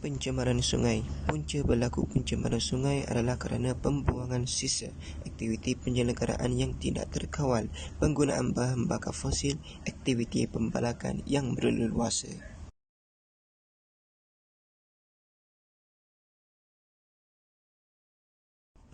Pencemaran sungai. Punca berlaku pencemaran sungai adalah kerana pembuangan sisa, aktiviti penyelenggaraan yang tidak terkawal, penggunaan bahan bakar fosil, aktiviti pembalakan yang berleluasa.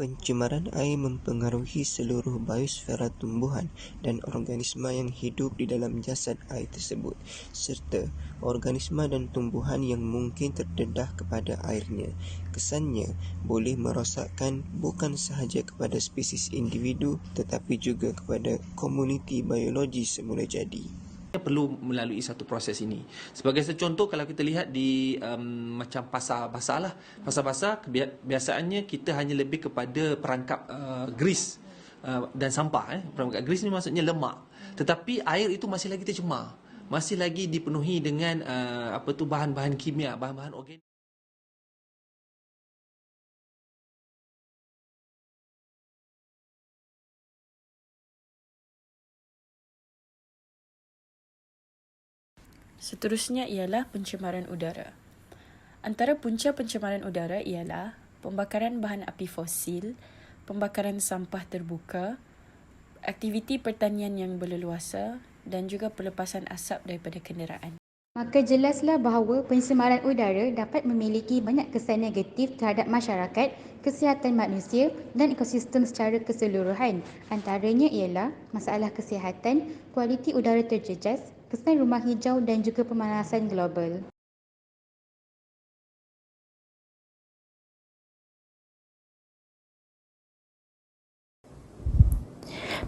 Pencemaran air mempengaruhi seluruh biosfera tumbuhan dan organisma yang hidup di dalam jasad air tersebut, serta organisma dan tumbuhan yang mungkin terdedah kepada airnya. Kesannya boleh merosakkan bukan sahaja kepada spesies individu tetapi juga kepada komuniti biologi semula jadi. Perlu melalui satu proses ini. Sebagai contoh, kalau kita lihat di macam pasar basah lah, pasar basah biasaannya kita hanya lebih kepada perangkap grease dan sampah. Perangkap grease ni maksudnya lemak. Tetapi air itu masih lagi tercemar, masih lagi dipenuhi dengan bahan-bahan kimia, bahan-bahan organik. Seterusnya ialah pencemaran udara. Antara punca pencemaran udara ialah pembakaran bahan api fosil, pembakaran sampah terbuka, aktiviti pertanian yang berleluasa dan juga pelepasan asap daripada kenderaan. Maka jelaslah bahawa pencemaran udara dapat memiliki banyak kesan negatif terhadap masyarakat, kesihatan manusia dan ekosistem secara keseluruhan. Antaranya ialah masalah kesihatan, kualiti udara terjejas, kesan rumah hijau dan juga pemanasan global.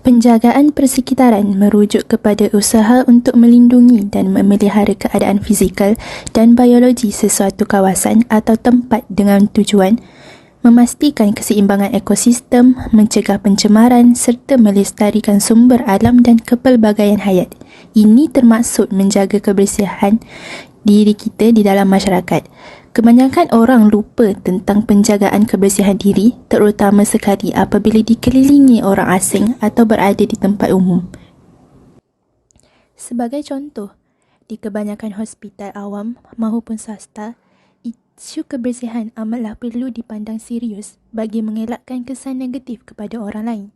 Penjagaan persekitaran merujuk kepada usaha untuk melindungi dan memelihara keadaan fizikal dan biologi sesuatu kawasan atau tempat dengan tujuan memastikan keseimbangan ekosistem, mencegah pencemaran serta melestarikan sumber alam dan kepelbagaian hayat. Ini termaksud menjaga kebersihan diri kita di dalam masyarakat. Kebanyakan orang lupa tentang penjagaan kebersihan diri, terutama sekali apabila dikelilingi orang asing atau berada di tempat umum. Sebagai contoh, di kebanyakan hospital awam maupun swasta, isu kebersihan amatlah perlu dipandang serius bagi mengelakkan kesan negatif kepada orang lain.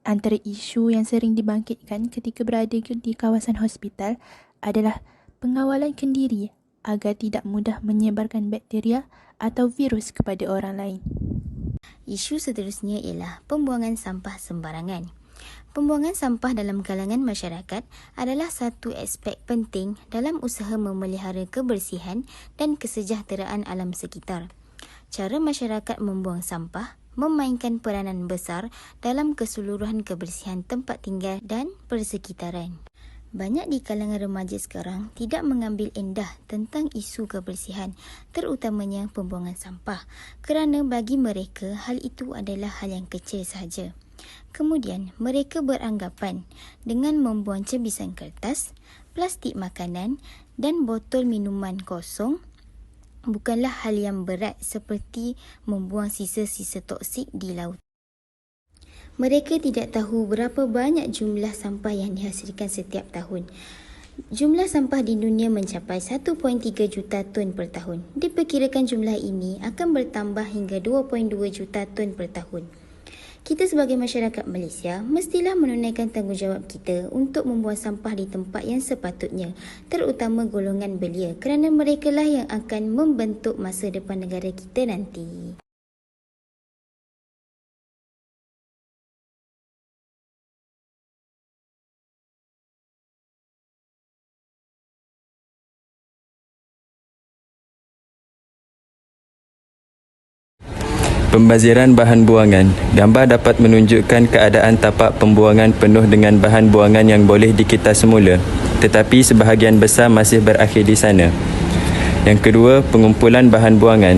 Antara isu yang sering dibangkitkan ketika berada di kawasan hospital adalah pengawalan kendiri agar tidak mudah menyebarkan bakteria atau virus kepada orang lain. Isu seterusnya ialah pembuangan sampah sembarangan. Pembuangan sampah dalam kalangan masyarakat adalah satu aspek penting dalam usaha memelihara kebersihan dan kesejahteraan alam sekitar. Cara masyarakat membuang sampah memainkan peranan besar dalam keseluruhan kebersihan tempat tinggal dan persekitaran. Banyak di kalangan remaja sekarang tidak mengambil endah tentang isu kebersihan, terutamanya pembuangan sampah, kerana bagi mereka hal itu adalah hal yang kecil sahaja. Kemudian, mereka beranggapan dengan membuang cebisan kertas, plastik makanan dan botol minuman kosong bukanlah hal yang berat seperti membuang sisa-sisa toksik di laut. Mereka tidak tahu berapa banyak jumlah sampah yang dihasilkan setiap tahun. Jumlah sampah di dunia mencapai 1.3 juta ton per tahun. Diperkirakan jumlah ini akan bertambah hingga 2.2 juta ton per tahun. Kita sebagai masyarakat Malaysia mestilah menunaikan tanggungjawab kita untuk membuang sampah di tempat yang sepatutnya, terutama golongan belia, kerana merekalah yang akan membentuk masa depan negara kita nanti. Pembaziran bahan buangan. Gambar dapat menunjukkan keadaan tapak pembuangan penuh dengan bahan buangan yang boleh dikita semula, tetapi sebahagian besar masih berakhir di sana. Yang kedua, pengumpulan bahan buangan.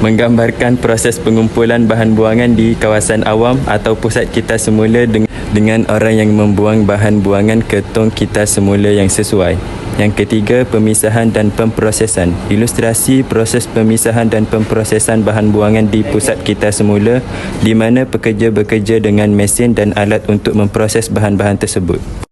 Menggambarkan proses pengumpulan bahan buangan di kawasan awam atau pusat kita semula dengan orang yang membuang bahan buangan ke tong kita semula yang sesuai. Yang ketiga, pemisahan dan pemprosesan. Ilustrasi proses pemisahan dan pemprosesan bahan buangan di pusat kita semula, di mana pekerja bekerja dengan mesin dan alat untuk memproses bahan-bahan tersebut.